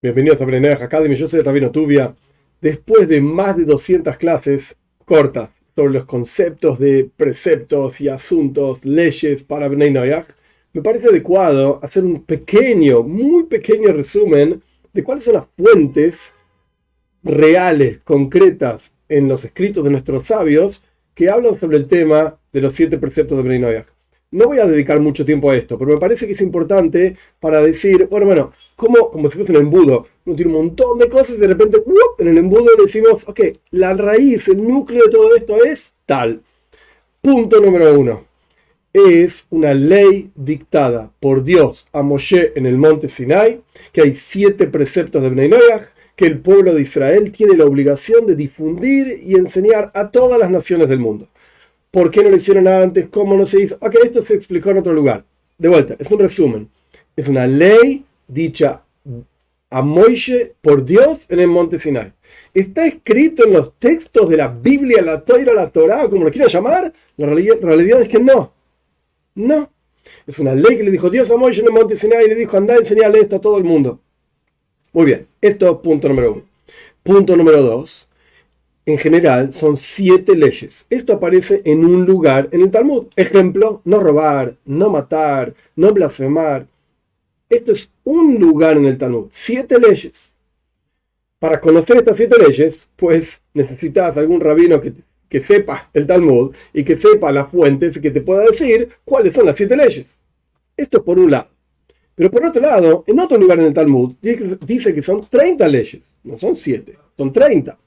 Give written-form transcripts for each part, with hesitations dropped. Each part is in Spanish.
Bienvenidos a Bnei Academy, yo soy el Rabino Tuvia. Después de más de 200 clases cortas sobre los conceptos de preceptos y asuntos, leyes para Bnei Noach, me parece adecuado hacer un pequeño, muy pequeño resumen de cuáles son las fuentes reales, concretas en los escritos de nuestros sabios que hablan sobre el tema de los 7 preceptos de Bnei Noach. No voy a dedicar mucho tiempo a esto, pero me parece que es importante para decir, bueno, como si fuese un embudo. Uno tiene un montón de cosas y de repente en el embudo decimos, ok, la raíz, el núcleo de todo esto es tal. Punto número 1. Es una ley dictada por Dios a Moshe en el monte Sinai, que hay 7 preceptos de Bnei Noach, que el pueblo de Israel tiene la obligación de difundir y enseñar a todas las naciones del mundo. ¿Por qué no lo hicieron antes? ¿Cómo no se hizo? Ok, esto se explicó en otro lugar. De vuelta, es un resumen. Es una ley dicha a Moishe por Dios en el monte Sinai. ¿Está escrito en los textos de la Biblia, la Torá, como lo quieran llamar? La realidad es que no. No. Es una ley que le dijo Dios a Moishe en el monte Sinai y le dijo, anda a enseñarle esto a todo el mundo. Muy bien, esto es punto número 1. Punto número 2. En general son 7 leyes. Esto aparece en un lugar en el Talmud. Ejemplo, no robar, no matar, no blasfemar. Esto es un lugar en el Talmud. 7 leyes. Para conocer estas 7 leyes, pues necesitas algún rabino que sepa el Talmud y que sepa las fuentes y que te pueda decir cuáles son las 7 leyes. Esto es por un lado. Pero por otro lado, en otro lugar en el Talmud dice que son 30 leyes. No son 7, son 30.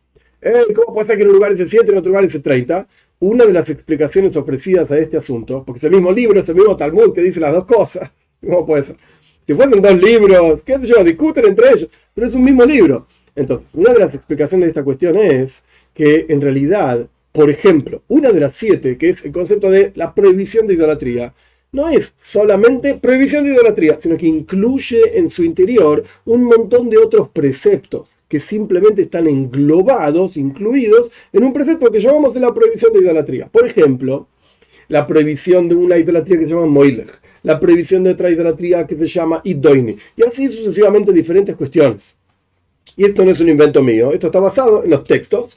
¿Cómo puede ser que en un lugar dice 7 y en otro lugar dice 30? Una de las explicaciones ofrecidas a este asunto, porque es el mismo libro, es el mismo Talmud que dice las dos cosas. ¿Cómo puede ser? Que fueron 2 libros, qué sé yo, discuten entre ellos, pero es un mismo libro. Entonces, una de las explicaciones de esta cuestión es que en realidad, por ejemplo, una de las 7, que es el concepto de la prohibición de idolatría, no es solamente prohibición de idolatría, sino que incluye en su interior un montón de otros preceptos que simplemente están englobados, incluidos en un precepto que llamamos de la prohibición de idolatría. Por ejemplo, la prohibición de una idolatría que se llama Moilech, la prohibición de otra idolatría que se llama Idoini, y así sucesivamente diferentes cuestiones. Y esto no es un invento mío, esto está basado en los textos.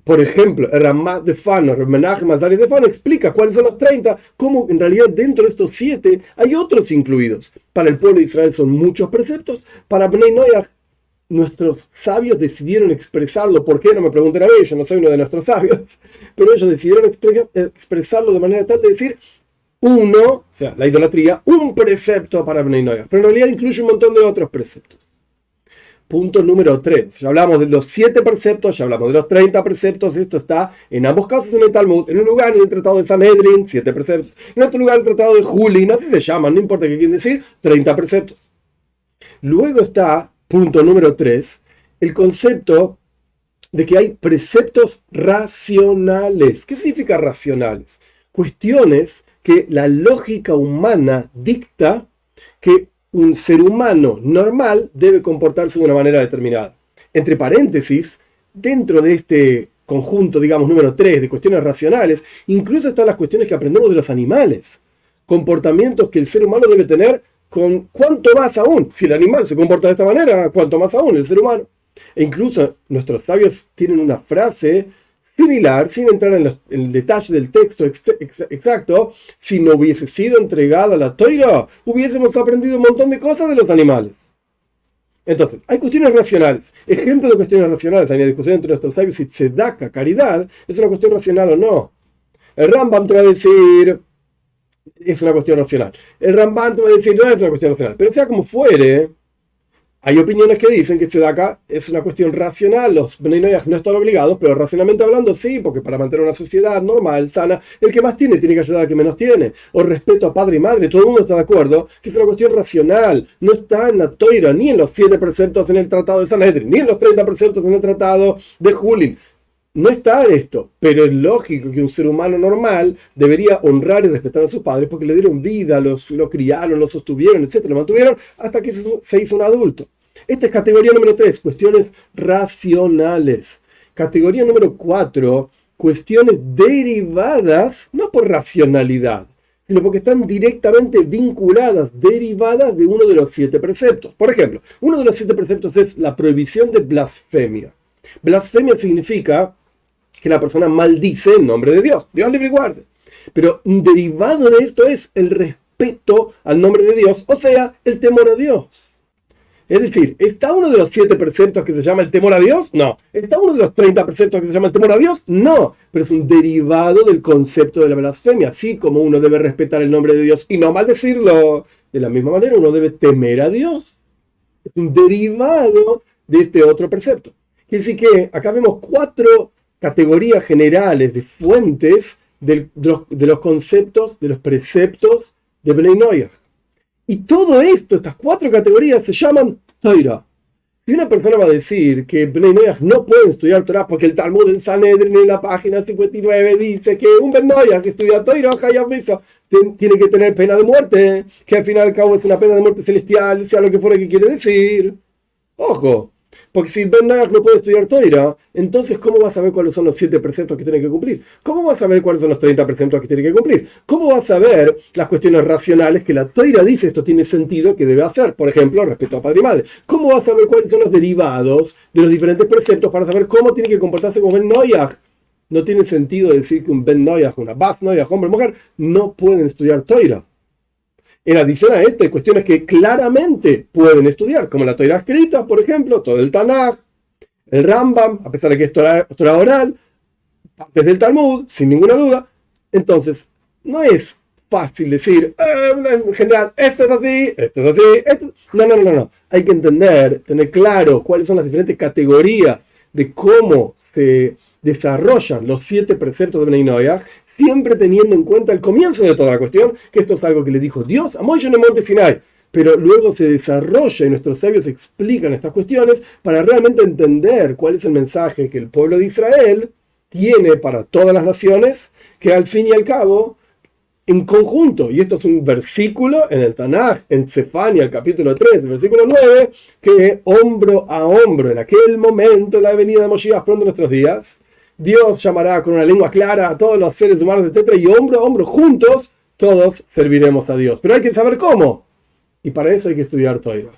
Por ejemplo, el Ramá de Fano, el Menachem Azari de Fano explica cuáles son los 30, cómo en realidad dentro de estos 7 hay otros incluidos. Para el pueblo de Israel son muchos preceptos, para Bnei Noach nuestros sabios decidieron expresarlo. ¿Por qué? No me pregunten a mí, yo no soy uno de nuestros sabios, pero ellos decidieron expresarlo de manera tal de decir o sea, la idolatría, un precepto para Bnei Noach, pero en realidad incluye un montón de otros preceptos. Punto número 3. Ya hablamos de los 7 preceptos, ya hablamos de los 30 preceptos. Esto está en ambos casos en el Talmud. En un lugar en el Tratado de Sanedrin, 7 preceptos. En otro lugar en el Tratado de Julin, así se llaman, no importa qué quieren decir, 30 preceptos. Luego está, punto número 3, el concepto de que hay preceptos racionales. ¿Qué significa racionales? Cuestiones que la lógica humana dicta que un ser humano normal debe comportarse de una manera determinada. Entre paréntesis, dentro de este conjunto, digamos, número 3 de cuestiones racionales, incluso están las cuestiones que aprendemos de los animales. Comportamientos que el ser humano debe tener, con cuanto más aún. Si el animal se comporta de esta manera, cuanto más aún el ser humano. E incluso nuestros sabios tienen una frase similar, sin entrar en el detalle del texto exacto. Si no hubiese sido entregada la Torá, hubiésemos aprendido un montón de cosas de los animales. Entonces, hay cuestiones racionales. Ejemplo de cuestiones racionales. Hay una discusión entre nuestros sabios si tzedaka, caridad, es una cuestión racional o no. El Rambam te va a decir, es una cuestión racional. El Rambam te va a decir, no es una cuestión racional. Pero sea como fuere, hay opiniones que dicen que tzedaka es una cuestión racional, los Bnei Noach no están obligados, pero racionalmente hablando sí, porque para mantener una sociedad normal, sana, el que más tiene que ayudar al que menos tiene. O respeto a padre y madre, todo el mundo está de acuerdo que es una cuestión racional, no está en la Toira, ni en los 7 preceptos en el Tratado de Sanedrin, ni en los 30 preceptos en el Tratado de Julin. No está en esto, pero es lógico que un ser humano normal debería honrar y respetar a sus padres porque le dieron vida, lo criaron, lo sostuvieron, etc., lo mantuvieron hasta que se hizo un adulto. Esta es categoría número 3, cuestiones racionales. Categoría número 4, cuestiones derivadas, no por racionalidad, sino porque están directamente vinculadas, derivadas de uno de los 7 preceptos. Por ejemplo, uno de los 7 preceptos es la prohibición de blasfemia. Blasfemia significa que la persona maldice el nombre de Dios. Dios libre y guarde. Pero un derivado de esto es el respeto al nombre de Dios, o sea, el temor a Dios. Es decir, ¿está uno de los 7 preceptos que se llama el temor a Dios? No. ¿Está uno de los 30 preceptos que se llama el temor a Dios? No. Pero es un derivado del concepto de la blasfemia. Así como uno debe respetar el nombre de Dios y no maldecirlo, de la misma manera uno debe temer a Dios. Es un derivado de este otro precepto. Quiere decir que acá vemos 4 categorías generales de fuentes de los conceptos, de los preceptos de Bnei Noach. Y todo esto, estas 4 categorías, se llaman Torah. Si una persona va a decir que Bnei Noach no pueden estudiar Torah porque el Talmud en Sanedrin en la página 59 dice que un Bnei Noach que estudia Torah tiene que tener pena de muerte, que al fin y al cabo es una pena de muerte celestial, sea lo que fuera que quiere decir. Ojo, porque si Bnei Noach no puede estudiar Torah, entonces ¿cómo va a saber cuáles son los 7 preceptos que tiene que cumplir? ¿Cómo va a saber cuáles son los 30 preceptos que tiene que cumplir? ¿Cómo va a saber las cuestiones racionales que la Torah dice esto tiene sentido que debe hacer? Por ejemplo, respeto a padre y madre. ¿Cómo va a saber cuáles son los derivados de los diferentes preceptos para saber cómo tiene que comportarse como Bnei Noach? No tiene sentido decir que un Bnei Noach, una Bas Noach, hombre o mujer, no pueden estudiar Torah. En adición a esto, hay cuestiones que claramente pueden estudiar, como la Torah escrita, por ejemplo, todo el Tanaj, el Rambam, a pesar de que es Torah oral, partes del Talmud, sin ninguna duda. Entonces, no es fácil decir, en general, esto es así, esto es así, esto... No. Hay que entender, tener claro cuáles son las diferentes categorías de cómo se desarrollan los 7 preceptos de Bnei Noach, siempre teniendo en cuenta el comienzo de toda la cuestión, que esto es algo que le dijo Dios a Moisés en el monte Sinai, pero luego se desarrolla y nuestros sabios explican estas cuestiones para realmente entender cuál es el mensaje que el pueblo de Israel tiene para todas las naciones, que al fin y al cabo, en conjunto, y esto es un versículo en el Tanaj, en Sefania, el capítulo 3, versículo 9, que hombro a hombro, en aquel momento, la venida de Moshiach pronto en nuestros días, Dios llamará con una lengua clara a todos los seres humanos, etc. Y hombro a hombro, juntos, todos serviremos a Dios. Pero hay que saber cómo. Y para eso hay que estudiar Torah.